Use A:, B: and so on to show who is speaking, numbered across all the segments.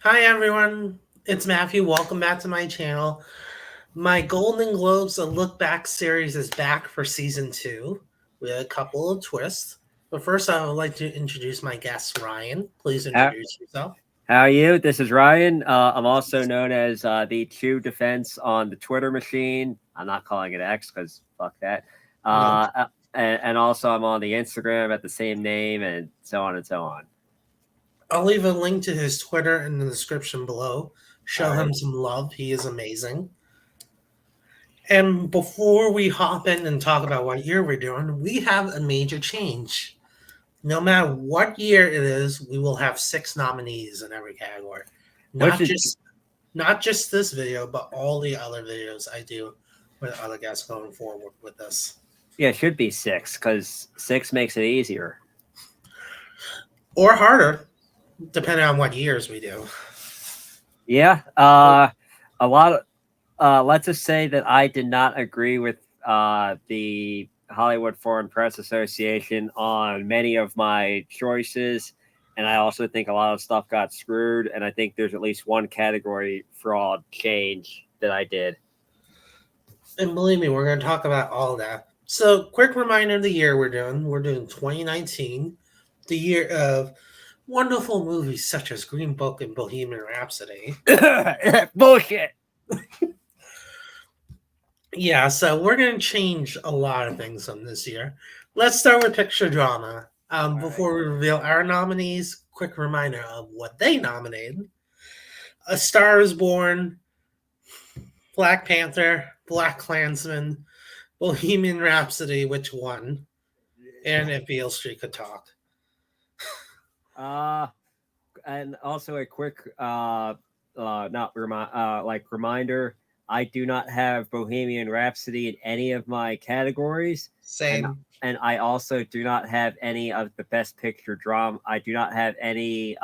A: Hi everyone, it's Matthew. Welcome back to my channel. My Golden Globes A Look Back series is back for season 2 with a couple of twists. But first, I would like to introduce my guest, Ryan. Please
B: How,
A: introduce yourself.
B: how are you? This is Ryan. I'm also known as the True Defense on the Twitter machine. I'm not calling it X because fuck that.
A: Nope.
B: And also, I'm on the Instagram at the same name, and so on and so on.
A: I'll leave a link to his Twitter in the description below.
B: All
A: Show
B: right.
A: him some love. He is amazing. And before we hop in and talk about what year we're doing, we have a major change. No matter what year it is, we will have 6 nominees in every category.
B: Which
A: Not
B: is
A: just not just this video, but all the other videos I do with other guests going forward with this.
B: yeah, it should be six because six makes it easier.
A: Or harder, depending on what years we do.
B: Yeah. A lot of let's just say that I did not agree with the Hollywood Foreign Press Association on many of my choices. And I also think a lot of stuff got screwed. And I think there's at least one category fraud change that I did.
A: And believe me, we're going to talk about all that. So, quick reminder of the year we're doing. We're doing 2019, the year of wonderful movies such as Green Book and Bohemian Rhapsody.
B: Bullshit.
A: Yeah, so we're going to change a lot of things on this year. Let's start with picture drama. Before we reveal our nominees, quick reminder of what they nominated: A Star Is Born, Black Panther, Black Klansman, Bohemian Rhapsody, which won, and If Beale Street Could Talk.
B: Uh, and also a quick, not reminder. I do not have Bohemian Rhapsody in any of my categories, and
A: Same.
B: and I also do not have any of the Best Picture drama. I do not have any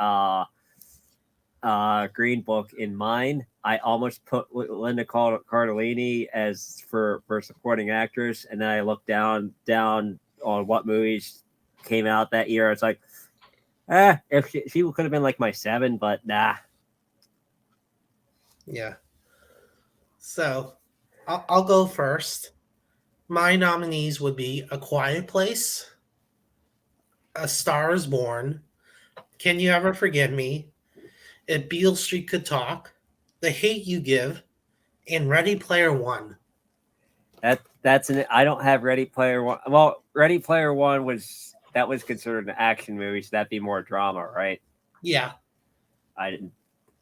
B: Green Book in mine. I almost put Linda Cardellini as for supporting actress, and then I looked down on what movies came out that year. It's like, if she could have been like my 7, but nah.
A: Yeah. So I'll go first. My nominees would be A Quiet Place, A Star Is Born, Can You Ever Forgive Me, If Beale Street Could Talk, The Hate You Give, and Ready Player One.
B: That's an I don't have Ready Player One. Well, Ready Player One was considered an action movie, so that'd be more drama, right?
A: Yeah.
B: I didn't.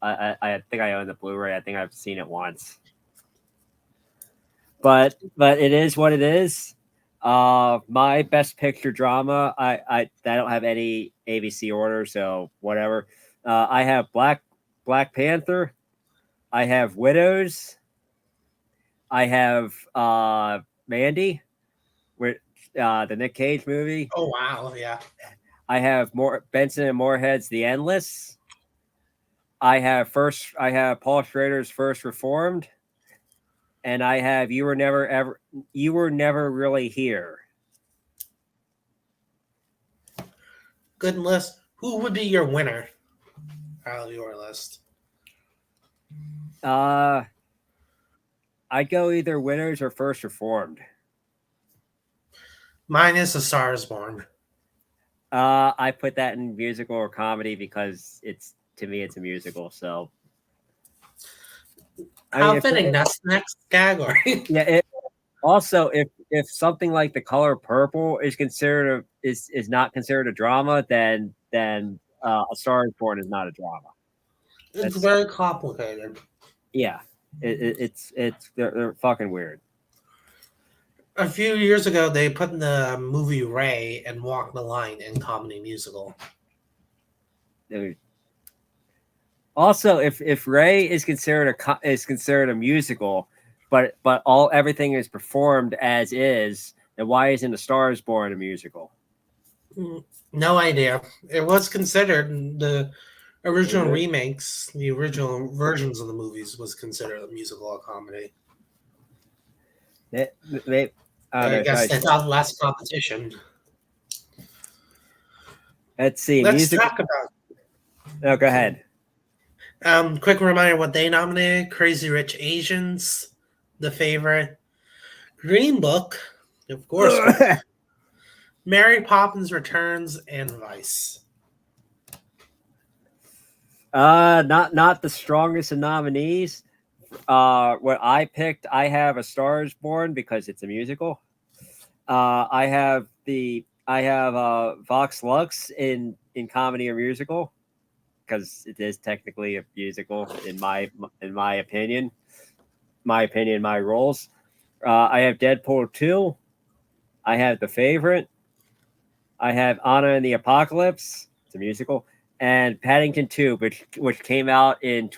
B: I think I own the Blu-ray. I think I've seen it once, but it is what it is. My Best Picture drama. I don't have any ABC order, so whatever. I have Black Panther. I have Widows. I have Mandy, with the Nick Cage movie.
A: Oh wow. Yeah.
B: I have more Benson and Moorhead's The Endless. I have Paul Schrader's First Reformed, and I have You Were Never Really Here.
A: Good list. Who would be your winner out of your list?
B: Uh I'd go either Winners or First Reformed.
A: Mine is A Star Is Born.
B: I put that in musical or comedy because it's to me it's a musical. So I mean,
A: How fitting. That's the next category.
B: yeah. Also, if something like The Color Purple is considered is not considered a drama, then A Star Is Born is not a drama.
A: It's
B: That's
A: very complicated.
B: yeah. It's they're fucking weird.
A: A few years ago, they put the movie Ray and Walk the Line in comedy musical.
B: Also, if Ray is considered a musical, but everything is performed as is, then why isn't A Star Is Born a musical?
A: No idea. It was considered the original remakes, the original versions of the movies was considered a musical or comedy.
B: I don't
A: I
B: know.
A: guess they thought less competition.
B: Let's see.
A: Let's
B: Music.
A: talk about
B: No, go ahead.
A: Quick reminder what they nominated: Crazy Rich Asians, The Favorite, Green Book, of course, Mary Poppins Returns, and Vice.
B: Not the strongest of nominees. What I picked, I have A Star Is Born because it's a musical. I have Vox Lux in comedy or musical because it is technically a musical in my opinion. My roles. I have Deadpool 2. I have The Favorite. I have Anna and the Apocalypse. It's a musical. And Paddington 2, which came out in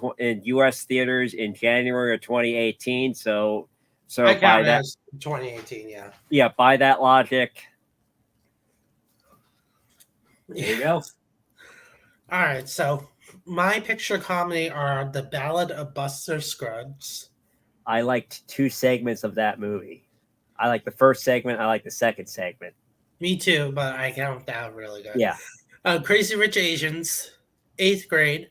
B: U.S. theaters in January of 2018. So
A: I
B: by
A: count it
B: that,
A: as 2018, yeah.
B: yeah, by that logic, there you go.
A: All right, so my picture comedy are The Ballad of Buster Scruggs.
B: I liked 2 segments of that movie. I like the first segment. I like the second segment.
A: Me too, but I count that really good.
B: Yeah.
A: Crazy Rich Asians, 8th Grade,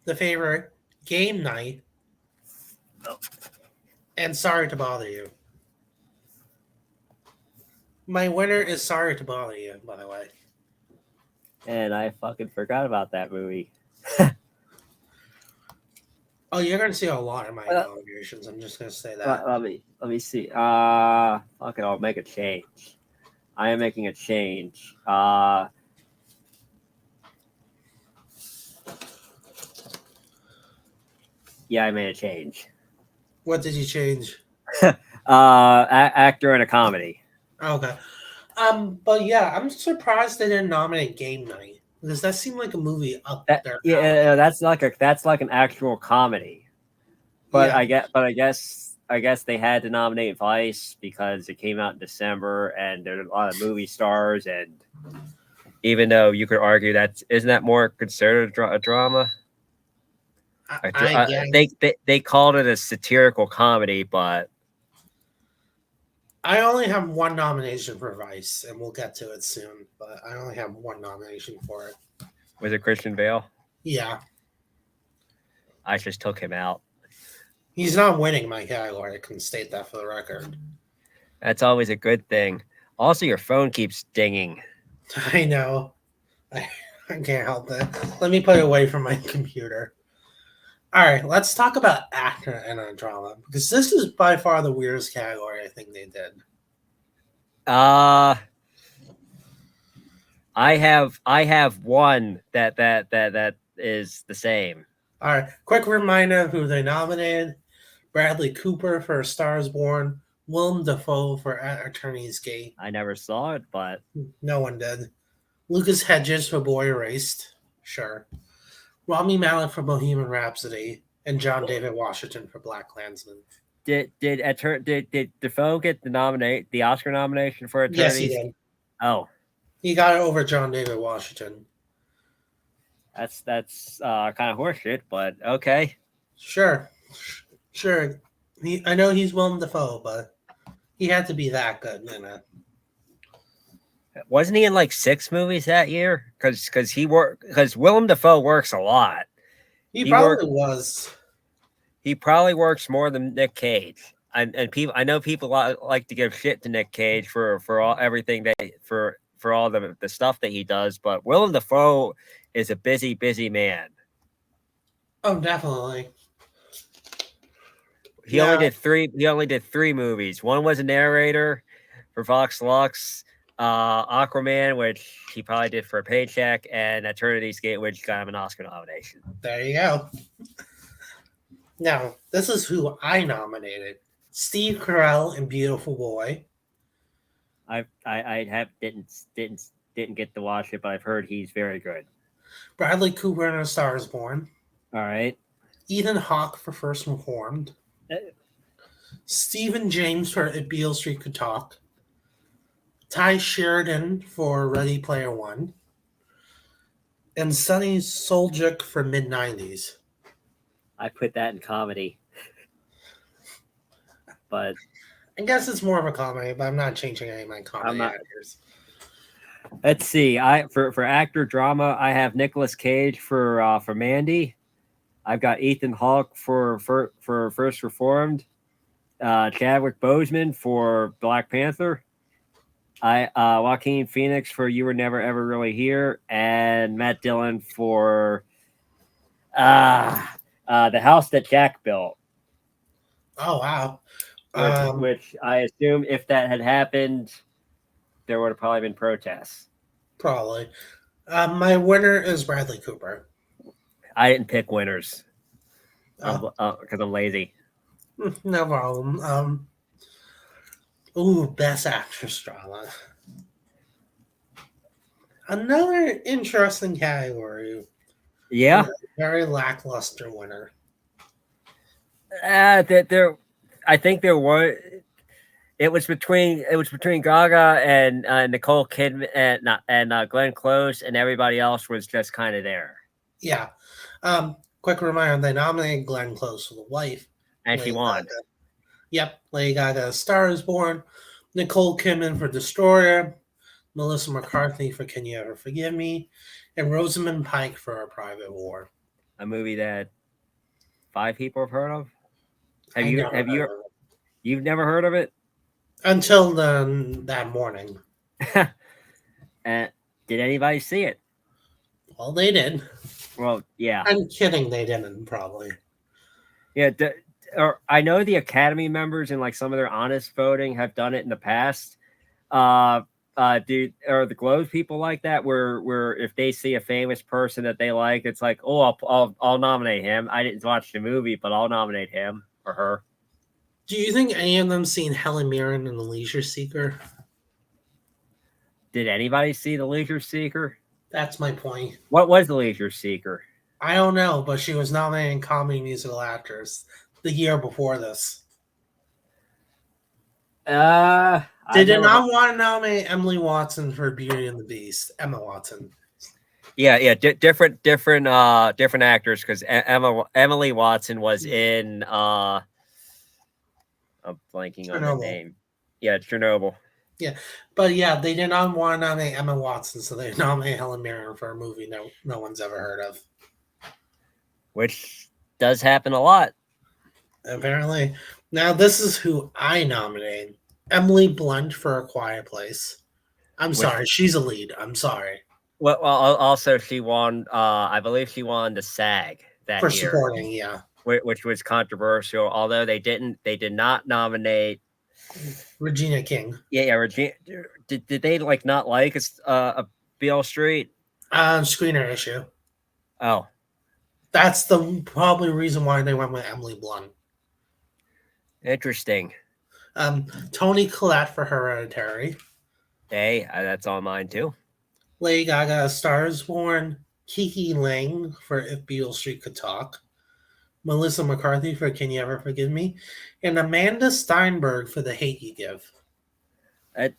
A: The Favorite, Game Night, and Sorry to Bother You. My winner is Sorry to Bother You, by the way.
B: And I fucking forgot about that movie.
A: Oh, you're gonna see a lot of my nominations. I'm just gonna say that.
B: Let me see. Fuck it, I'll make a change. I am making a change. Yeah, I made a change.
A: What did you change?
B: Actor in a comedy.
A: Okay. But yeah, I'm surprised they didn't nominate Game Night because that seemed like a movie up there.
B: Yeah, that's like an actual comedy. But
A: yeah.
B: I guess they had to nominate Vice because it came out in December and there's a lot of movie stars, and even though you could argue isn't that more considered a drama? They called it a satirical comedy, but
A: I only have one nomination for Vice, and we'll get to it soon. But I only have one nomination for it.
B: Was it Christian Bale?
A: Yeah,
B: I just took him out.
A: He's not winning my category. I can state that for the record.
B: That's always a good thing. Also, your phone keeps dinging.
A: I know. I can't help it. Let me put it away from my computer. All right, let's talk about actor in a drama because this is by far the weirdest category I think they did.
B: I have one that is the same.
A: All right, quick reminder of who they nominated: Bradley Cooper for A Star Is Born, Willem Dafoe for Attorney's Gate.
B: I never saw it, but
A: no one did. Lucas Hedges for Boy Erased, sure. Rami Malek for Bohemian Rhapsody, and John David Washington for BlacKkKlansman.
B: Did Dafoe get the Oscar nomination for Attorneys?
A: Yes, he did.
B: Oh,
A: he got it over John David Washington.
B: That's kind of horseshit, but okay.
A: Sure. I know he's Willem Dafoe, but he had to be that good in it.
B: Wasn't he in like 6 movies that year? Because Willem Dafoe works a lot.
A: He probably was.
B: He probably works more than Nick Cage. And people, I know people like to give shit to Nick Cage for all everything for all the stuff that he does, but Willem Dafoe is a busy man.
A: Oh, definitely.
B: He only did 3 movies. One was a narrator for Vox Lux, Aquaman, which he probably did for a paycheck, and Eternity's Gate, which got him an Oscar nomination.
A: There you go. Now, this is who I nominated: Steve Carell in Beautiful Boy.
B: I didn't get to watch it, but I've heard he's very good.
A: Bradley Cooper in A Star Is Born.
B: All right.
A: Ethan Hawke for First Reformed. Stephen James for If Beale Street Could Talk. Ty Sheridan for Ready Player One. And Sonny Soljic for Mid-90s.
B: I put that in comedy. But
A: I guess it's more of a comedy, but I'm not changing any of my comedy actors.
B: Let's see. For actor drama, I have Nicolas Cage for Mandy. I've got Ethan Hawke for First Reformed, Chadwick Boseman for Black Panther, Joaquin Phoenix for You Were Never Ever Really Here, and Matt Dillon for The House That Jack Built.
A: Oh wow!
B: Which I assume if that had happened, there would have probably been protests.
A: Probably. My winner is Bradley Cooper.
B: I didn't pick winners because I'm lazy.
A: No problem. Best actress drama. Another interesting category.
B: Yeah,
A: very lackluster winner.
B: There, I think there were. It was between Gaga and Nicole Kidman and Glenn Close, and everybody else was just kind of there.
A: Yeah. Quick reminder: they nominated Glenn Close for The Wife,
B: and
A: Lady
B: she won.
A: Gaga. Yep, Lady Gaga, A Star Is Born, Nicole Kidman for Destroyer, Melissa McCarthy for Can You Ever Forgive Me, and Rosamund Pike for A Private War.
B: A movie that 5 people have heard of. You've never heard of it?
A: Until that morning.
B: Did anybody see it?
A: Well, they did.
B: Well, yeah.
A: I'm kidding. They didn't, probably.
B: Yeah. I know the Academy members and like some of their honest voting have done it in the past. Are the Globe people like that? Where if they see a famous person that they like, it's like, oh, I'll nominate him. I didn't watch the movie, but I'll nominate him or her.
A: Do you think any of them seen Helen Mirren in The Leisure Seeker?
B: Did anybody see The Leisure Seeker?
A: That's my point.
B: What was The Leisure Seeker?
A: I don't know, but she was nominated in Comedy Musical Actors the year before this. They did not want to nominate Emily Watson for Beauty and the Beast. Emma Watson.
B: Yeah, different actors because Emily Watson was in. I'm blanking on the name. Yeah, Chernobyl.
A: Yeah, but yeah, they did not want to nominate Emma Watson, so they nominated Helen Mirren for a movie no one's ever heard of.
B: Which does happen a lot.
A: Apparently. Now, this is who I nominated. Emily Blunt for A Quiet Place. Sorry, she's a lead. I'm sorry.
B: Well, also she won. I believe she won the SAG that
A: for
B: year,
A: supporting. Yeah,
B: which was controversial. Although they did not nominate
A: Regina King.
B: Yeah, Regina. Did they not like a Beale Street?
A: Screener issue.
B: Oh,
A: that's the probably reason why they went with Emily Blunt.
B: Interesting.
A: Toni Collette for Hereditary.
B: Hey, that's on mine too.
A: Lady Gaga, A Star Is Born. Kiki Layne for If Beale Street Could Talk. Melissa McCarthy for Can You Ever Forgive Me? And Amanda Steinberg for The Hate You Give.
B: That's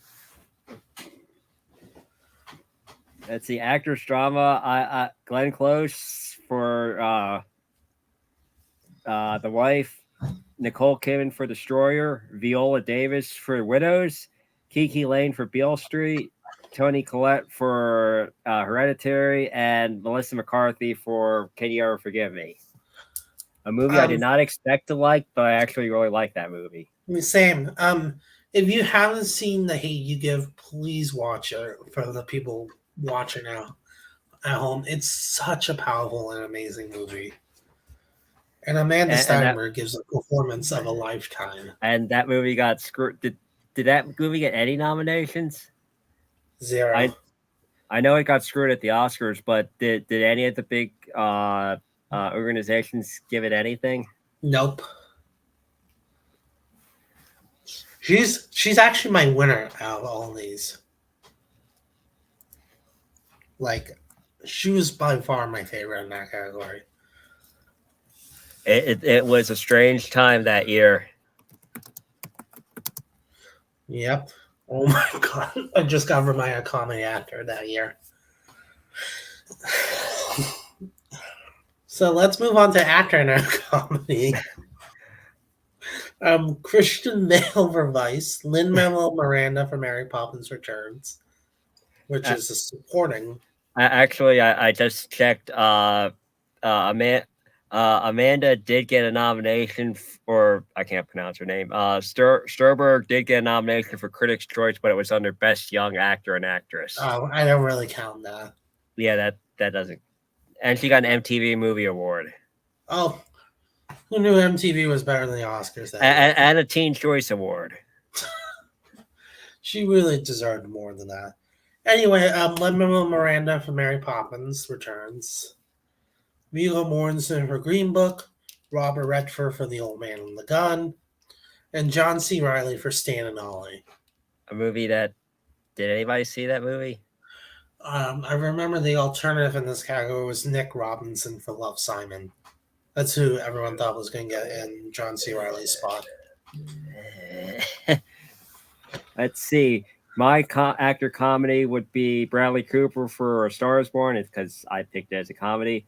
B: the actress drama. Glenn Close for The Wife. Nicole Kidman for Destroyer, Viola Davis for Widows, Kiki Layne for Beale Street, Toni Collette for Hereditary, and Melissa McCarthy for Can You Ever Forgive Me? A movie I did not expect to like, but I actually really like that movie.
A: Same. If you haven't seen The Hate You Give, please watch it for the people watching now at home. It's such a powerful and amazing movie. And Amanda Steinberg gives a performance of a lifetime.
B: And that movie got screwed. Did that movie get any nominations?
A: 0.
B: I know it got screwed at the Oscars, but did any of the big organizations give it anything?
A: Nope. She's actually my winner out of all these. She was by far my favorite in that category.
B: It was a strange time that year.
A: Yep. Oh my god. I just got reminded of comedy actor that year. So let's move on to actor in our comedy. Christian Bale for Vice, Lin-Manuel Miranda for Mary Poppins Returns, which is a supporting.
B: Actually, I just checked. Amanda did get a nomination for, I can't pronounce her name. Sturberg did get a nomination for Critics' Choice, but it was under Best Young Actor and Actress.
A: Oh, I don't really count that.
B: Yeah, that doesn't. And she got an MTV Movie Award.
A: Oh, who knew MTV was better than the Oscars?
B: And a Teen Choice Award.
A: She really deserved more than that. Anyway, Lin-Manuel Miranda for Mary Poppins returns. Viggo Mortensen for Green Book. Robert Redford for The Old Man and the Gun. And John C. Reilly for Stan and Ollie.
B: A movie that... Did anybody see that movie?
A: I remember the alternative in this category was Nick Robinson for Love, Simon. That's who everyone thought was going to get in John C. Reilly's spot.
B: Let's see. My actor comedy would be Bradley Cooper for A Star Is Born. It's because I picked it as a comedy.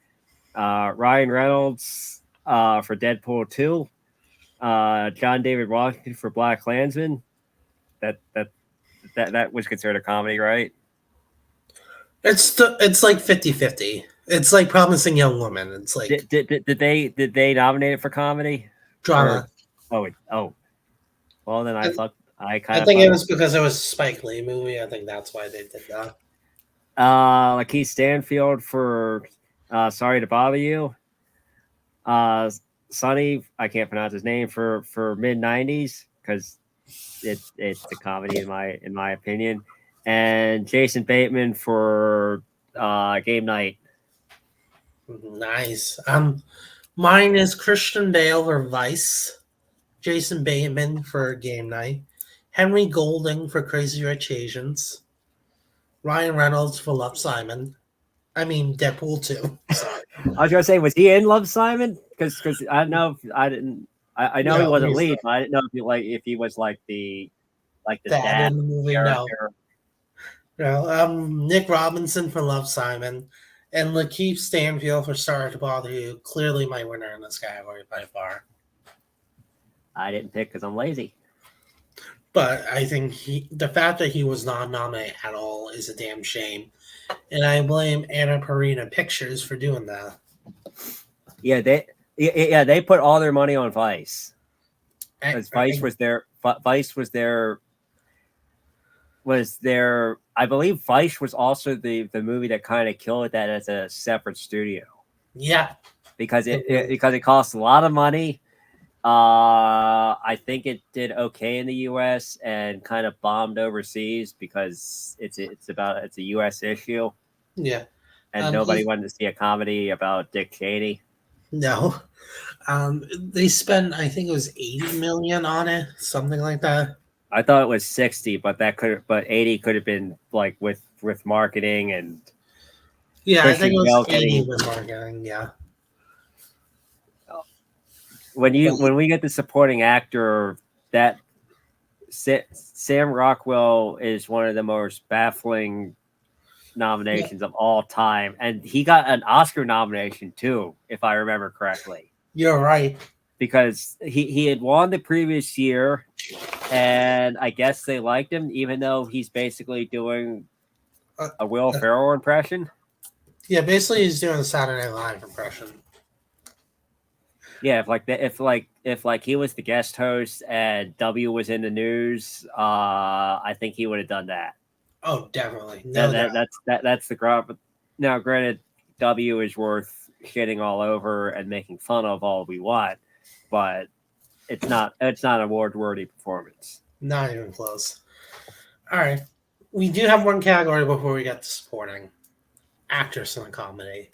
B: Ryan Reynolds for Deadpool 2. John David Washington for Black Klansman. That was considered a comedy, right?
A: It's like 50-50. It's like Promising Young Woman. It's like
B: did they nominate it for comedy?
A: Drama.
B: Oh. Well, then I
A: think it was because it was a Spike Lee movie. I think that's why they did that.
B: Lakeith Stanfield for Sorry to Bother You. Sonny, I can't pronounce his name, for mid-90s because it's a comedy in my opinion. And Jason Bateman for Game Night.
A: Nice. Mine is Christian Bale or Vice. Jason Bateman for Game Night. Henry Golding for Crazy Rich Asians. Ryan Reynolds for Love, Simon. I mean Deadpool 2. Sorry.
B: I was gonna say, was he in Love, Simon? Because I know I didn't. I know he wasn't lead, but I didn't know if he was like the dad
A: in the movie.
B: Character.
A: No. Nick Robinson for Love, Simon, and Lakeith Stanfield for Sorry to Bother You. Clearly my winner in this category by far.
B: I didn't pick because I'm lazy.
A: But I think the fact that he was not nominated at all is a damn shame. And I blame Anna Parina Pictures for doing that.
B: Yeah, they put all their money on Vice. Because Vice was their I believe Vice was also the movie that kind of killed that as a separate studio.
A: Yeah.
B: Because it cost a lot of money. I think it did okay in the U.S. and kind of bombed overseas because it's a U.S. issue.
A: Yeah,
B: and nobody wanted to see a comedy about Dick Cheney.
A: No, they spent, I think it was $80 million on it, something like that.
B: I thought it was 60, but 80 could have been like with marketing and.
A: Yeah, Christian, I think it was 80 with marketing. Yeah.
B: When we get the supporting actor, that Sam Rockwell is one of the most baffling nominations of all time, and he got an Oscar nomination too, if I remember correctly.
A: You're right,
B: because he had won the previous year, and I guess they liked him, even though he's basically doing a Will Ferrell impression. Yeah, basically he's doing a Saturday Night Live impression. Yeah, if he was the guest host and W was in the news, I think he would have done that. Oh, definitely. No, that's the grab. Now, granted, W is worth shitting all over and making fun of all we want, but it's not an award-worthy performance. Not even close. All right, we do have one category before we get to supporting actress in a comedy.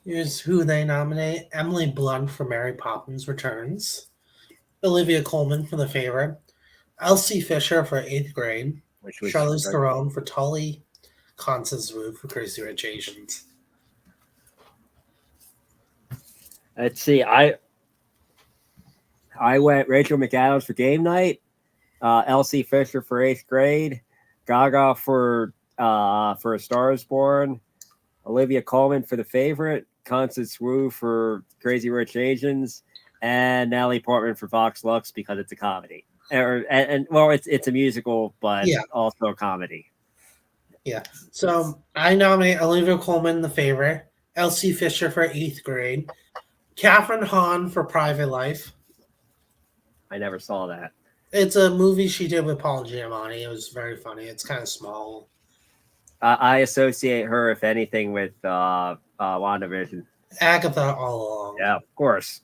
B: Here's who they nominate: Emily Blunt for Mary Poppins Returns, Olivia Colman for The Favorite, Elsie Fisher for 8th Grade, Charlize Theron for Tully, Constance Wu for Crazy Rich Asians. Let's see. I went Rachel McAdams for Game Night, Elsie Fisher for 8th Grade, Gaga for A Star Is Born, Olivia Colman for The Favorite, Constance Wu for Crazy Rich Asians, and Natalie Portman for Vox Lux because it's a comedy. It's a musical, but also a comedy. Yeah. So I nominate Olivia Colman, The Favorite,
A: Elsie Fisher for Eighth Grade, Catherine Hahn for Private Life.
B: I never saw that.
A: It's a movie she did with Paul Giamatti. It was very funny. It's kind of small.
B: I associate her, if anything, with WandaVision.
A: Agatha all along.
B: Yeah, of course.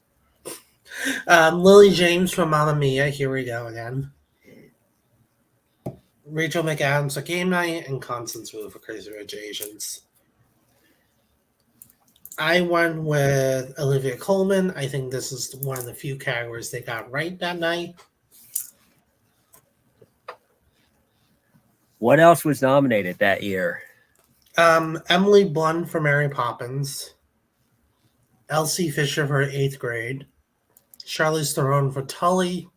A: Lily James from Mamma Mia. Here we go again. Rachel McAdams for Game Night, and Constance Wu for Crazy Rich Asians. I went with Olivia Colman. I think this is one of the few categories they got right that night.
B: What else was nominated that year?
A: Emily Blunt for Mary Poppins. Elsie Fisher for Eighth Grade. Charlize Theron for Tully,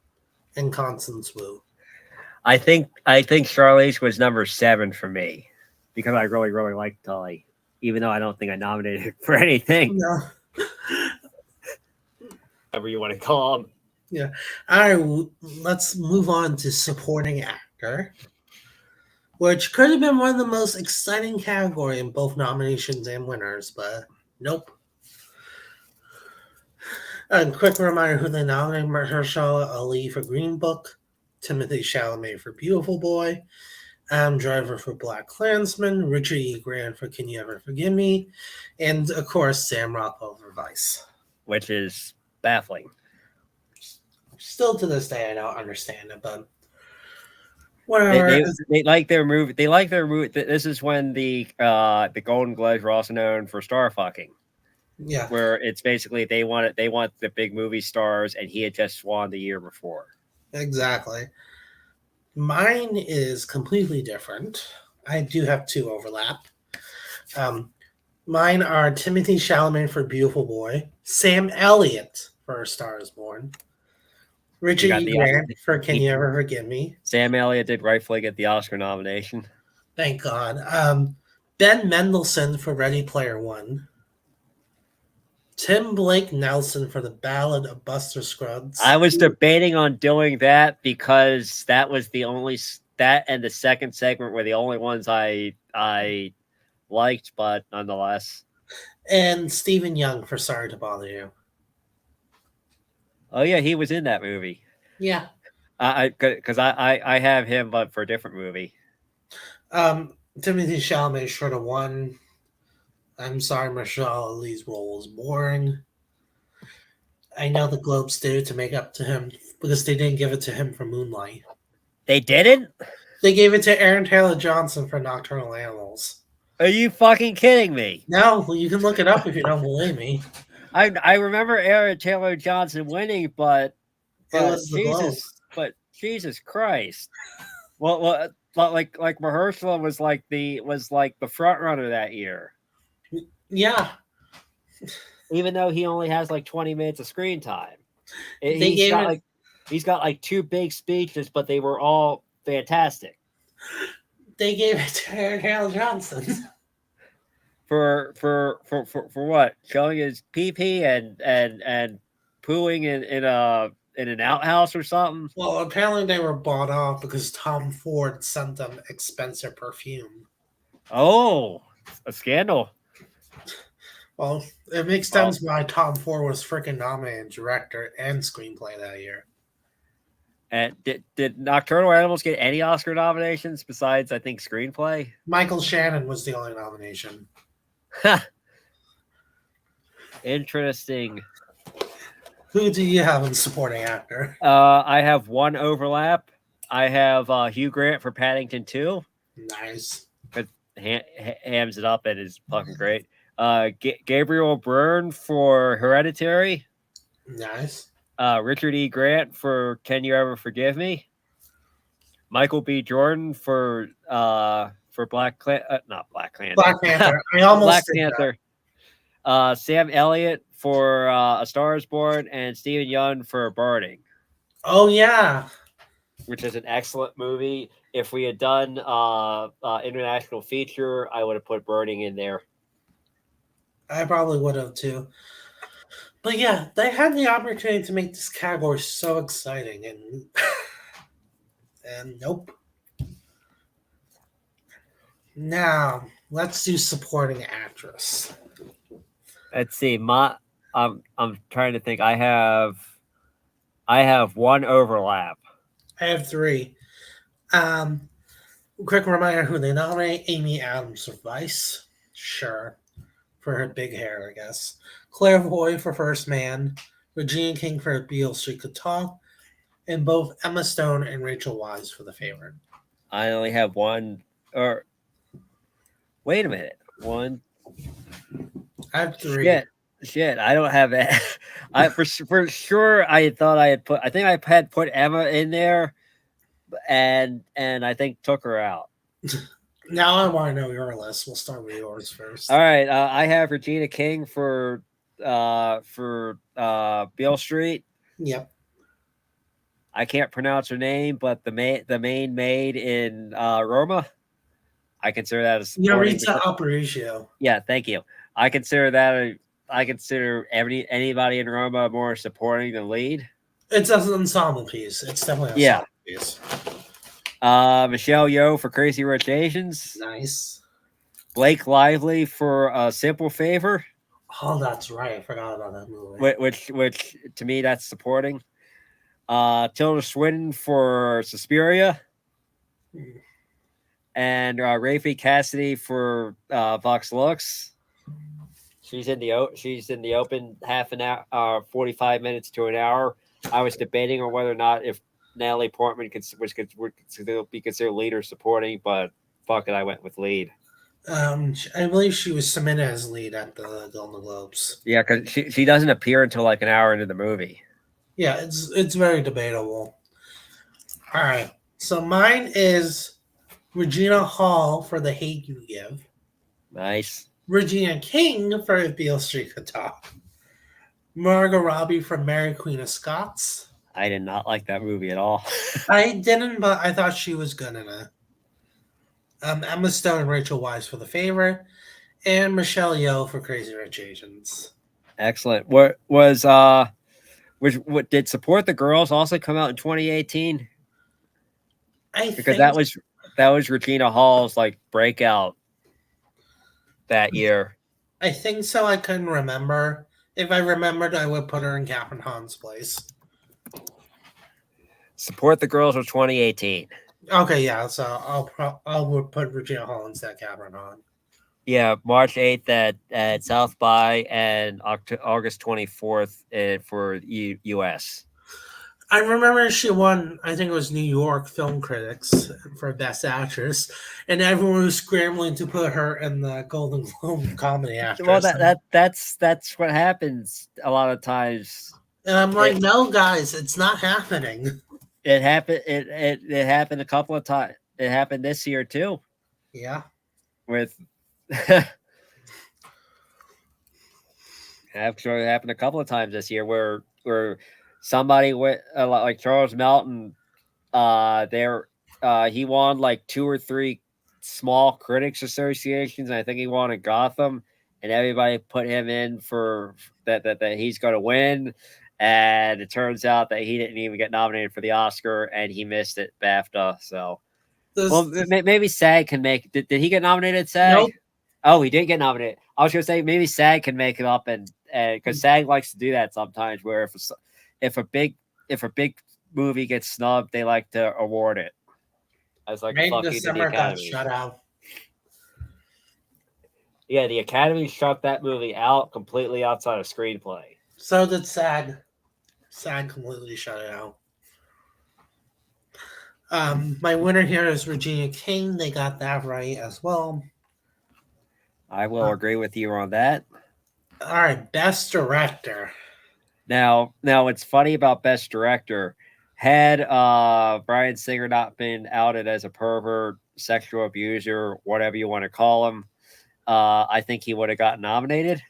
A: and Constance Wu.
B: I think Charlize was number 7 for me because I really, really liked Tully, even though I don't think I nominated her for anything.
A: No.
B: Whatever you want to call them.
A: Yeah. All right, let's move on to supporting actor, which could have been one of the most exciting category in both nominations and winners, but nope. A quick reminder who they nominated: Mahershala Ali for Green Book, Timothy Chalamet for Beautiful Boy, Adam Driver for Black Klansman, Richard E. Grant for Can You Ever Forgive Me, and of course Sam Rockwell for Vice.
B: Which is baffling.
A: Still to this day, I don't understand it, but whatever.
B: They like their movie. They like their movie. This is when the Golden Globes were also known for star fucking.
A: Yeah,
B: where it's basically they want the big movie stars, and he had just won the year before.
A: exactly. Mine is completely different. I do have 2 overlap. Mine are Timothy Chalamet for Beautiful Boy, Sam Elliott for A Star Is Born, Richard E. Grant for Can You Ever Forgive Me.
B: Sam Elliott did rightfully get the Oscar nomination.
A: Thank God. Ben Mendelsohn for Ready Player One. Tim Blake Nelson for The Ballad of Buster Scruggs.
B: I was debating on doing that because that was the only that and the second segment were the only ones I liked, but nonetheless.
A: And Stephen Young for Sorry to Bother You.
B: Oh yeah, he was in that movie.
A: Yeah.
B: Because I have him, but for a different movie.
A: Timothy Chalamet should have won. I'm sorry, Mahershala Ali's role was boring. I know the Globes did it to make up to him because they didn't give it to him for Moonlight.
B: They didn't?
A: They gave it to Aaron Taylor Johnson for Nocturnal Animals.
B: Are you fucking kidding me?
A: No, well, you can look it up if you don't believe me.
B: I remember Aaron Taylor Johnson winning, but
A: It was the Globes.
B: But Jesus Christ! Well, like Mahershala was like the front runner that year.
A: Yeah.
B: Even though he only has like 20 minutes of screen time. He's got like 2 big speeches, but they were all fantastic.
A: They gave it to Aaron Taylor Johnson.
B: For what? Showing his pee and pooing in an outhouse or something?
A: Well, apparently they were bought off because Tom Ford sent them expensive perfume.
B: Oh, a scandal.
A: Well, it makes sense why Tom Ford was freaking nominated director and screenplay that year.
B: And did Nocturnal Animals get any Oscar nominations besides, I think, screenplay?
A: Michael Shannon was the only nomination.
B: Interesting.
A: Who do you have in supporting actor?
B: I have 1 overlap. I have Hugh Grant for Paddington 2.
A: Nice.
B: Hams it up and is fucking great. Gabriel Byrne for Hereditary.
A: Nice.
B: Richard E. Grant for Can You Ever Forgive Me? Michael B. Jordan for Black Panther.
A: Black Panther. I almost
B: Black
A: did
B: Panther. Sam Elliott for A Star Is Born, and Stephen Yeun for Burning.
A: Oh yeah,
B: which is an excellent movie. If we had done international feature, I would have put Burning in there.
A: I probably would have too. But yeah, they had the opportunity to make this category so exciting, and nope. Now let's do supporting actress.
B: Let's see. I'm trying to think. I have one overlap.
A: I have three. Um, Quick reminder who they nominate: Amy Adams for Vice, sure, for her big hair, I guess. Claire Foy for First Man, Regina King for Beale Street Could Talk, and both Emma Stone and Rachel Weisz for The Favorite.
B: I only have one. Or wait a minute. One.
A: I have three.
B: Shit. I don't have it. For sure. I thought I had put. I think I had put Emma in there, and I think took her out.
A: Now I want to know your list. We'll start with yours first.
B: All right. I have Regina King for Beale Street.
A: Yep.
B: I can't pronounce her name, but the main maid in Roma, I consider that as
A: Yarita Aparicio.
B: Yeah, thank you. I consider anybody in Roma more supporting than lead.
A: It's an ensemble piece. It's definitely an ensemble piece.
B: Michelle Yeoh for Crazy Rich Asians.
A: Nice.
B: Blake Lively for A Simple Favor.
A: Oh, that's right. I forgot about that movie.
B: Which to me, that's supporting. Tilda Swinton for Suspiria. And Rafe Cassidy for Vox Lux. She's in the open half an hour, 45 minutes to an hour. I was debating on whether or not if Natalie Portman would be considered lead or supporting, but fuck it, I went with lead.
A: I believe she was submitted as lead at the Golden Globes.
B: Yeah, because she doesn't appear until like an hour into the movie.
A: Yeah, it's very debatable. All right, so mine is Regina Hall for The Hate You Give.
B: Nice.
A: Regina King for If Beale Street Could Talk. Margot Robbie for Mary Queen of Scots.
B: I did not like that movie at all.
A: I didn't, but I thought she was good in it. Emma Stone and Rachel Weisz for The Favorite, and Michelle Yeoh for Crazy Rich Asians.
B: Excellent. What did Support the Girls also come out in 2018? Because that was Regina Hall's like breakout that year.
A: I think so. I couldn't remember. If I remembered, I would put her in Catherine Hahn's place.
B: Support the Girls was 2018.
A: Okay, yeah. So I'll put Regina Hall instead of Catherine Hahn.
B: Yeah, March 8th at South by and August 24th for U.S.
A: I remember she won, I think it was New York Film Critics for Best Actress, and everyone was scrambling to put her in the Golden Globe Comedy Actress.
B: Well, that's what happens a lot of times.
A: And I'm like, no, guys, it's not happening.
B: It happened. It happened a couple of times. It happened this year too.
A: Yeah.
B: With actually happened a couple of times this year where somebody with like Charles Melton, he won like 2 or 3 small critics associations. And I think he won in Gotham, and everybody put him in for that he's going to win. And it turns out that he didn't even get nominated for the Oscar, and he missed it BAFTA. So, maybe SAG can make. Did he get nominated? SAG?
A: Nope.
B: Oh, he did get nominated. I was going to say maybe SAG can make it up, and because SAG likes to do that sometimes, where if a big movie gets snubbed, they like to award it. I was like, fuck you to the Academy.
A: Got shut out.
B: Yeah, the Academy shut that movie out completely outside of screenplay.
A: So did SAG. SAG completely shut it out. My winner here is Regina King. They got that right as well.
B: I will agree with you on that.
A: All right, Best Director.
B: Now, what's funny about Best Director, had Bryan Singer not been outed as a pervert, sexual abuser, whatever you want to call him, I think he would have gotten nominated.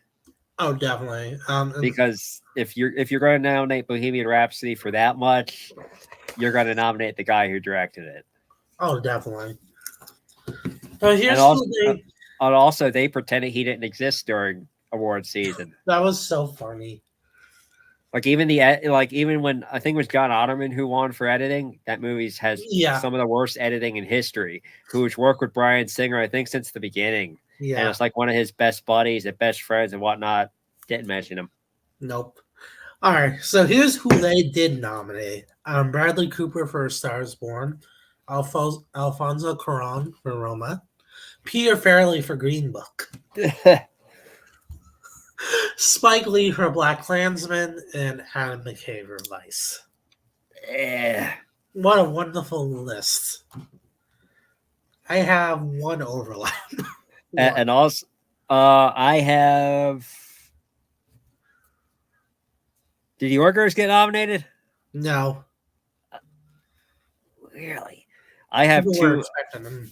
A: Oh, definitely.
B: Because if you're going to nominate Bohemian Rhapsody for that much, you're going to nominate the guy who directed it.
A: Oh, definitely. But here's
B: also they pretended he didn't exist during award season.
A: That was so funny.
B: Like even when I think it was John Otterman who won for editing, that movie has some of the worst editing in history. Who's worked with Bryan Singer, I think, since the beginning. Yeah, and it's like one of his best buddies and best friends and whatnot. Didn't mention him.
A: Nope. All right, so here's who they did nominate: Bradley Cooper for A Star Is Born, Alfonso Cuarón for Roma, Peter Farrelly for Green Book, Spike Lee for Black Klansman, and Adam McKay for Vice.
B: Yeah.
A: What a wonderful list. I have one overlap.
B: And also, I have. Did Yorgos get nominated?
A: No.
B: Really? I have
A: People were
B: two.
A: expecting him.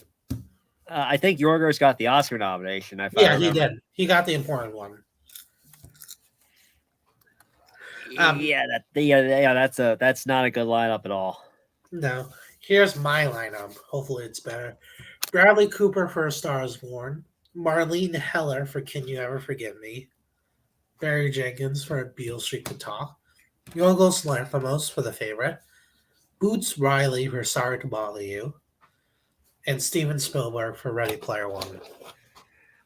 B: I think Yorgos got the Oscar nomination.
A: Yeah, he did. He got the important one.
B: Yeah, that's not a good lineup at all.
A: No. Here's my lineup. Hopefully it's better. Bradley Cooper for A Star Is Born, Marlene Heller for Can You Ever Forgive Me, Barry Jenkins for Beale Street Could Talk, Yorgos Lanthimos for The Favorite, Boots Riley for Sorry to Bother You, and Steven Spielberg for Ready Player One.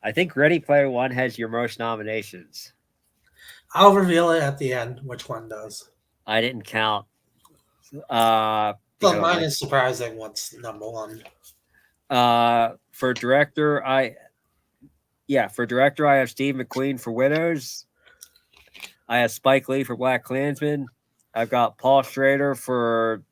B: I think Ready Player One has your most nominations.
A: I'll reveal it at the end which one does.
B: I didn't count.
A: But mine is surprising what's number one.
B: For director, I have Steve McQueen for Widows. I have Spike Lee for Black Klansman. I've got Paul Schrader for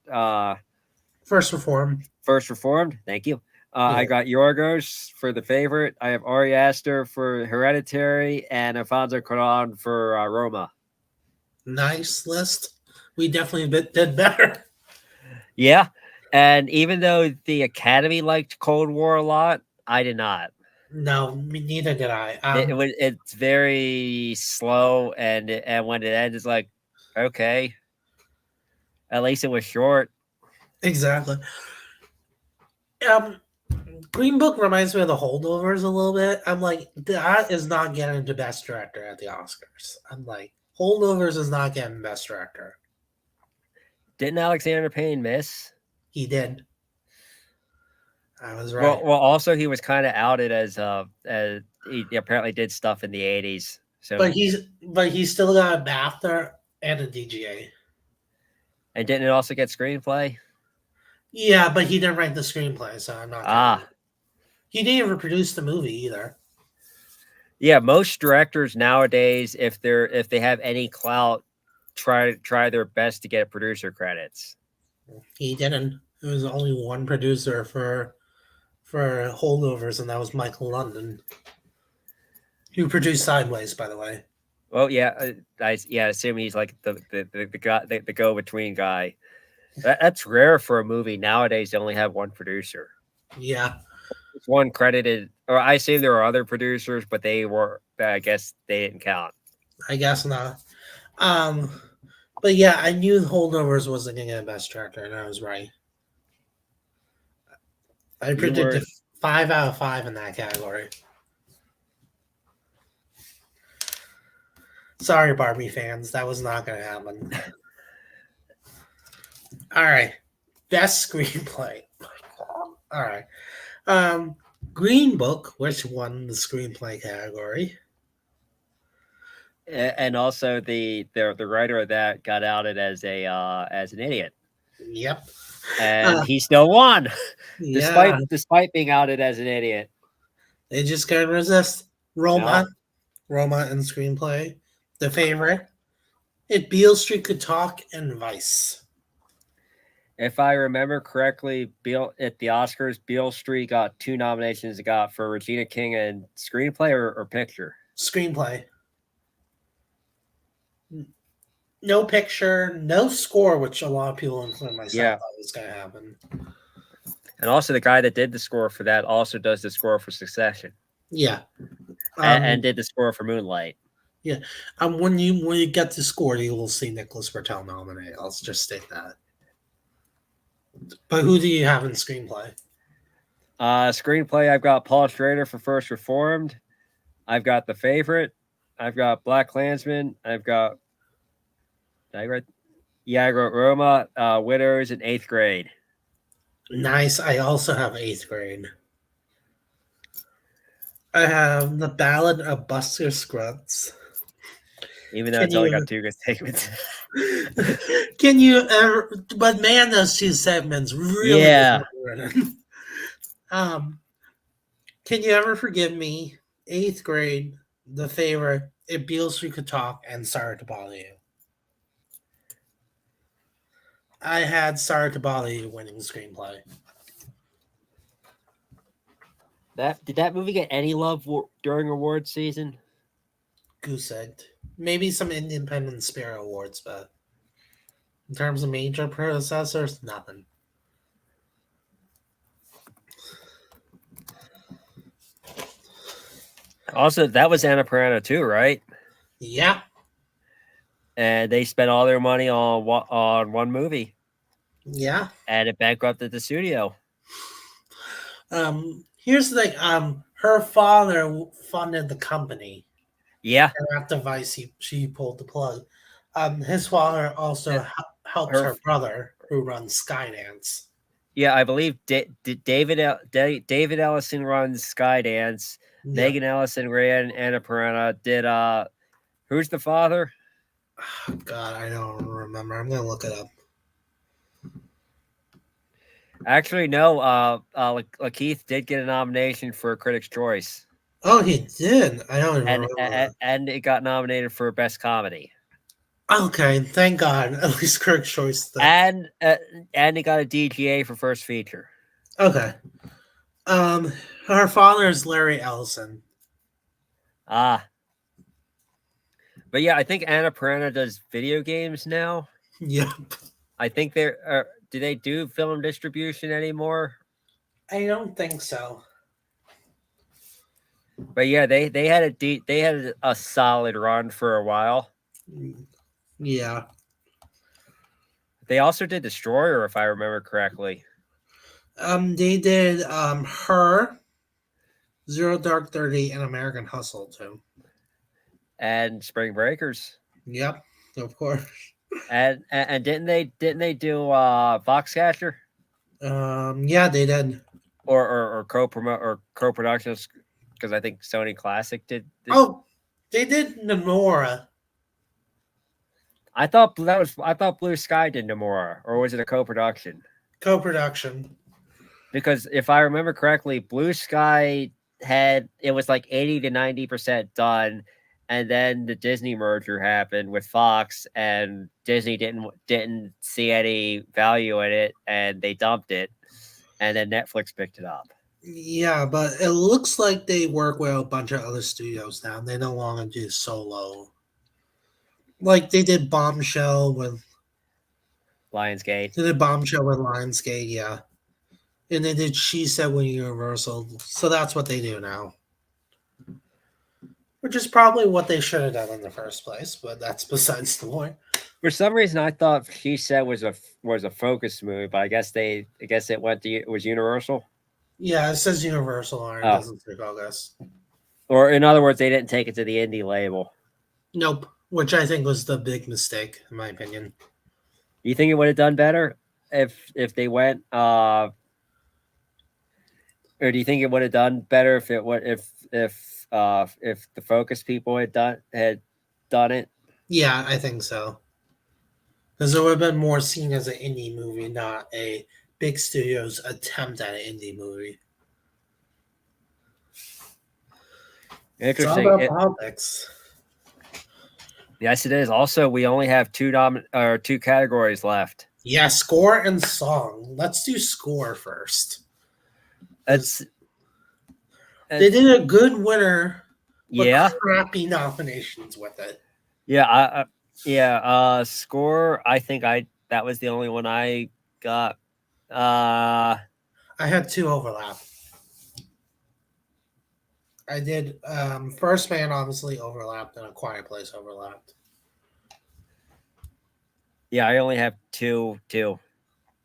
A: First Reformed.
B: Thank you. I got Yorgos for The Favorite. I have Ari Aster for Hereditary and Alfonso Cuarón for Roma.
A: Nice list. We definitely did better.
B: Yeah. And even though the Academy liked Cold War a lot, I did not.
A: No, neither did I.
B: It's very slow, and when it ends, it's like, okay. At least it was short.
A: Exactly. Green Book reminds me of The Holdovers a little bit. I'm like, that is not getting to Best Director at the Oscars. I'm like, Holdovers is not getting Best Director.
B: Didn't Alexander Payne miss?
A: He did. I was right.
B: Well, also he was kind of outed as he apparently did stuff in the 80s. So,
A: but he's still got a BAFTA and a DGA.
B: And didn't it also get screenplay?
A: Yeah, but he didn't write the screenplay, so I'm not. He didn't even produce the movie either.
B: Yeah, most directors nowadays, if they have any clout, try their best to get producer credits.
A: He didn't. There was only one producer for Holdovers, and that was Michael London, who produced Sideways, by the way.
B: Well, yeah, I assume he's like the guy, the go-between guy. That's rare for a movie nowadays to only have one producer.
A: Yeah,
B: one credited, or I assume there are other producers, but I guess they didn't count.
A: I guess not. But yeah, I knew Holdovers wasn't going to get Best Director, and I was right. I predicted 5 out of 5 in that category. Sorry, Barbie fans. That was not going to happen. All right. Best Screenplay. All right. Green Book, which won the Screenplay category.
B: And also the writer of that got outed as an idiot.
A: Yep.
B: And he still won, despite being outed as an idiot.
A: They just couldn't resist. Roma and Screenplay. The Favorite. If Beale Street Could Talk, and Vice.
B: If I remember correctly, at the Oscars, Beale Street got 2 nominations. It got for Regina King and Screenplay or Picture?
A: Screenplay. No picture, no score, which a lot of people, including myself, thought was going to happen.
B: And also, the guy that did the score for that also does the score for Succession.
A: Yeah,
B: and did the score for Moonlight.
A: Yeah, when you get the score, you will see Nicholas Bertel nominated. I'll just state that. But who do you have in Screenplay?
B: Screenplay, I've got Paul Schrader for First Reformed. I've got The Favorite. I've got Black Klansman. I've got. I wrote Roma, Widows, and 8th Grade.
A: Nice. I also have 8th Grade. I have The Ballad of Buster Scruggs.
B: Even though
A: Can
B: it's only
A: you
B: got 2 good segments.
A: can you ever? But man, those 2 segments really is
B: Yeah.
A: written. Um, can you ever forgive me? 8th grade, The Favorite, If Beale Could Talk, and Sorry to Bother You. I had Sorry to Bother You winning screenplay.
B: Did that movie get any love during awards season?
A: Goose Egg. Maybe some Independent Spirit Awards, but in terms of major predecessors, nothing.
B: Also, that was Annapurna too, right?
A: Yeah.
B: And they spent all their money on one movie,
A: Yeah.
B: and it bankrupted the studio.
A: Here's the thing. Her father funded the company.
B: Yeah.
A: And that device, she pulled the plug. His father also helps her brother, who runs Skydance.
B: Yeah, I believe David Ellison runs Skydance.
A: Yeah.
B: Megan Ellison ran Annapurna. Did who's the father?
A: Oh, God, I don't remember. I'm gonna look it up.
B: Actually, no. Lakeith did get a nomination for Critics' Choice.
A: Oh, he did. I don't even remember.
B: And it got nominated for Best Comedy.
A: Okay, thank God. At least Critics' Choice.
B: And it got a DGA for First Feature.
A: Okay. Her father is Larry Ellison.
B: Ah. But yeah, I think Annapurna does video games now.
A: Yep.
B: I think they're. Do they do film distribution anymore?
A: I don't think so.
B: But yeah, they had a solid run for a while.
A: Yeah.
B: They also did Destroyer, if I remember correctly.
A: They did Her, Zero Dark 30, and American Hustle too.
B: And Spring Breakers.
A: Yep, of course.
B: And didn't they do Foxcatcher?
A: Yeah, they did.
B: Or co-productions, because I think Sony Classic did.
A: Oh, they did Nomura.
B: I thought Blue Sky did Nomura, or was it a co-production?
A: Co-production.
B: Because if I remember correctly, Blue Sky it was like 80 to 90% done, and then the Disney merger happened with Fox, and Disney didn't see any value in it, and they dumped it, and then Netflix picked it up.
A: Yeah, but it looks like they work with a bunch of other studios now. They no longer do solo. Like they did Bombshell with
B: Lionsgate.
A: They did Bombshell with Lionsgate, yeah. And they did She Said with Universal. So that's what they do now. Which is probably what they should have done in the first place, but that's besides the point.
B: For some reason, I thought She Said was a Focus movie, but I guess it was Universal.
A: Yeah, it says Universal on it. It doesn't say Focus.
B: Or in other words, they didn't take it to the indie label.
A: Nope, which I think was the big mistake, in my opinion.
B: You think it would have done better if they went? Or do you think it would have done better if the Focus people had done it?
A: Yeah, I think so. Because it would have been more seen as an indie movie, not a big studio's attempt at an indie movie.
B: Interesting.
A: It's all about politics.
B: Yes, it is. Also, we only have two categories left.
A: Yeah, score and song. Let's do score first.
B: They
A: did a good winner, but
B: yeah,
A: crappy nominations with it.
B: Yeah, score. I think that was the only one I got.
A: I had 2 overlap. I did First Man obviously overlapped and A Quiet Place overlapped.
B: Yeah, I only have two.
A: All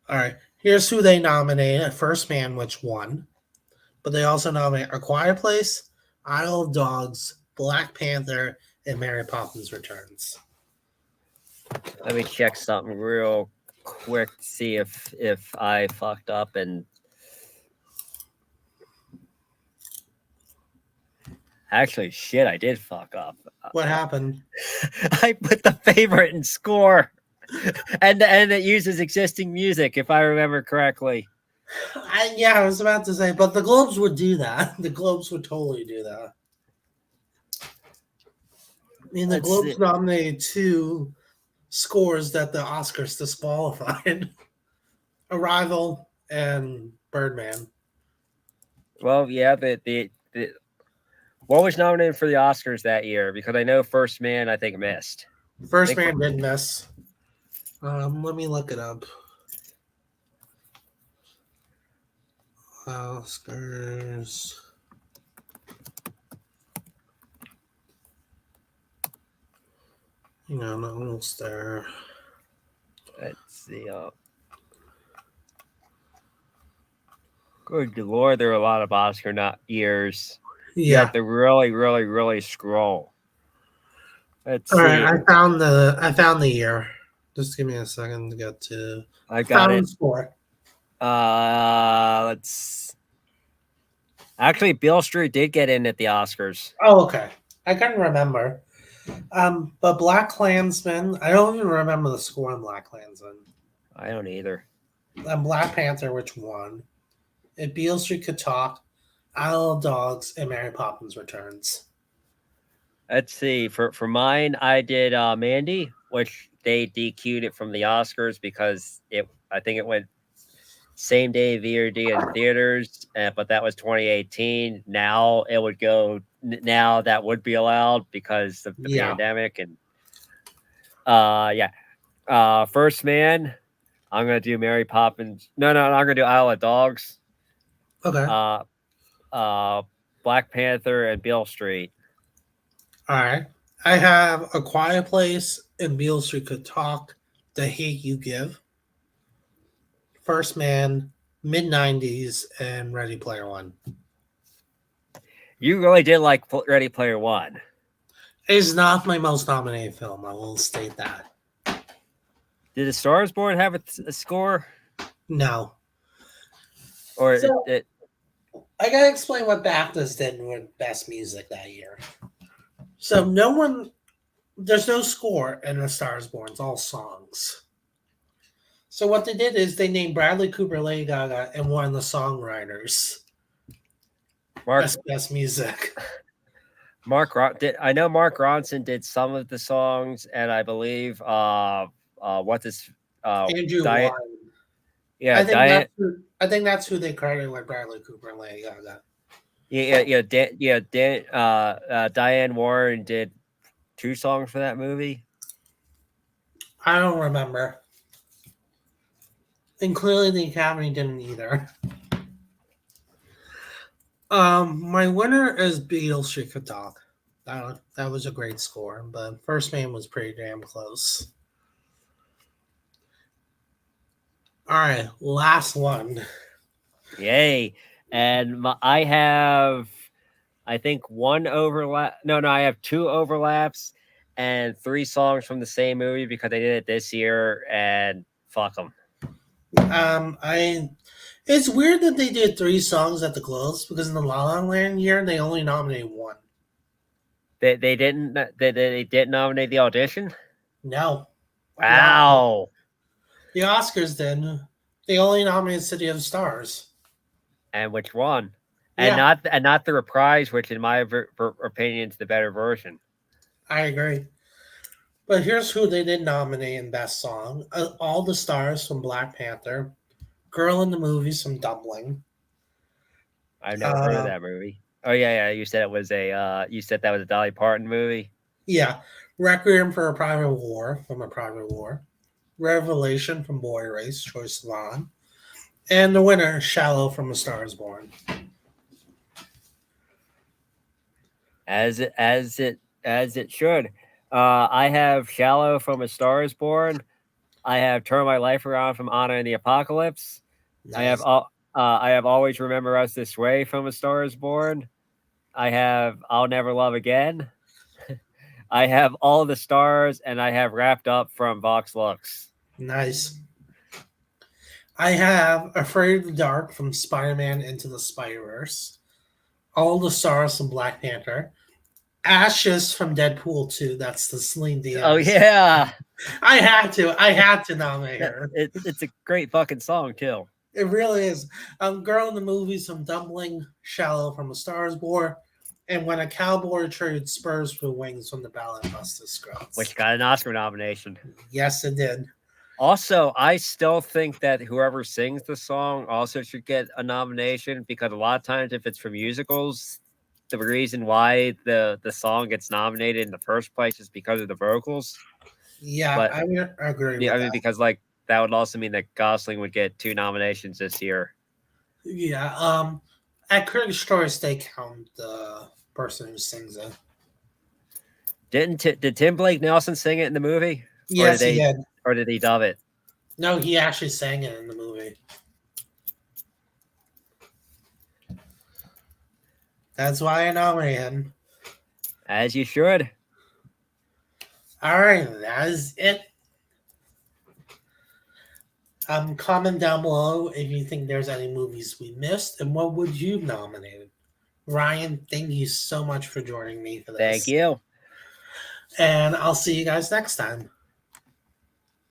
A: right. Here's who they nominated. First Man, which won. But they also nominated A Quiet Place, Isle of Dogs, Black Panther, and Mary Poppins Returns.
B: Let me check something real quick to see if I fucked up and Actually, shit, I did fuck up.
A: What happened?
B: I put the favorite in score, and it uses existing music, if I remember correctly.
A: I was about to say, but the Globes would do that. The Globes would totally do that. I mean, the
B: Let's
A: Globes
B: see.
A: nominated 2 scores that the Oscars disqualified: Arrival and Birdman.
B: Well, yeah, the what was nominated for the Oscars that year? Because I know First Man, I think, missed.
A: First Man did miss. Let me look it up. Oscars. Hang on, almost there.
B: Let's see. Good Lord, there are a lot of Oscar not years. You
A: Yeah.
B: have to really, really, really scroll. Let's
A: All
B: see.
A: right, I found the year. Just give me a second to get to.
B: I got it.
A: Score.
B: Let's. Actually, Beale Street did get in at the Oscars.
A: Oh, okay. I couldn't remember. But Black Klansman, I don't even remember the score on Black Klansman.
B: I don't either.
A: And Black Panther, which won. If Beale Street Could Talk, Isle of Dogs, and Mary Poppins Returns.
B: Let's see. For mine, I did Mandy, which they DQ'd it from the Oscars because I think it went same day VOD in theaters, but that was 2018. Now it would go. Now that would be allowed because of the pandemic and First Man. I'm gonna do Mary Poppins. No, I'm gonna do Isle of Dogs.
A: Okay.
B: Black Panther and Beale Street.
A: All right. I have A Quiet Place and Beale Street Could Talk, The Hate You Give, First Man, Mid-90s, and Ready Player One.
B: You really did like Ready Player One.
A: It's not my most nominated film. I will state that.
B: Did A Star Is Born have a score?
A: No.
B: Or
A: so, I gotta explain what BAFTAs did with Best Music that year. So there's no score in A Star Is Born. It's all songs. So what they did is they named Bradley Cooper, Lady Gaga, and one of the songwriters. Best music.
B: I know Mark Ronson did some of the songs, and I believe
A: Andrew
B: Diane.
A: Warren.
B: Yeah,
A: I think that's who they credited with Bradley Cooper and Lady Gaga.
B: Diane Warren did 2 songs for that movie.
A: I don't remember. And clearly the Academy didn't either. My winner is Beale Street Could Talk. That was a great score, but First Man was pretty damn close. All right, last one.
B: Yay. And I have, I think, one overlap. No, I have 2 overlaps and 3 songs from the same movie because I did it this year, and fuck them.
A: It's weird that they did 3 songs at the Globes because in the La La Land year they only nominated 1.
B: They didn't nominate the audition?
A: No.
B: Wow.
A: The Oscars did. They only nominated City of Stars.
B: And which one? And not the reprise, which in my opinion is the better version.
A: I agree. But here's who they did nominate in Best Song. All the Stars from Black Panther. Girl in the Movies from Dumpling.
B: I've never heard of that movie. Oh yeah. You said it was you said that was a Dolly Parton movie.
A: Yeah. Requiem for a Private War from A Private War. Revelation from Boy Race, Troye Sivan. And the winner, Shallow from A Star Is Born.
B: As it should. I have Shallow from A Star Is Born. I have Turn My Life Around from Anna and the Apocalypse. Nice. I have Always Remember Us This Way from A Star Is Born. I have I'll Never Love Again. I have All the Stars, and I have Wrapped Up from Vox Lux.
A: Nice. I have Afraid of the Dark from Spider-Man Into the Spider-Verse. All the Stars from Black Panther. Ashes from Deadpool 2. That's the Celine Dion.
B: Oh yeah,
A: I had to nominate her.
B: it's a great fucking song too.
A: It really is. Girl in the Movies from Dumpling, Shallow from A Star Is Born, and When a Cowboy Traded Spurs for Wings from the Ballad of Buster Scruggs.
B: Which got an Oscar nomination.
A: Yes, it did.
B: Also, I still think that whoever sings the song also should get a nomination because a lot of times if it's for musicals, the reason why the song gets nominated in the first place is because of the vocals.
A: Yeah,
B: But,
A: I agree with
B: I mean,
A: that.
B: because like that would also mean that Gosling would get 2 nominations this year.
A: Yeah, at Critics' Choice, they count the person who sings it.
B: Did Tim Blake Nelson sing it in the movie?
A: Yes, he did.
B: Or did he dub it?
A: No, he actually sang it in the movie. That's why I nominate him.
B: As you should.
A: All right, that is it. Comment down below if you think there's any movies we missed and what would you nominate. Ryan, thank you so much for joining me for this.
B: Thank you.
A: And I'll see you guys next time.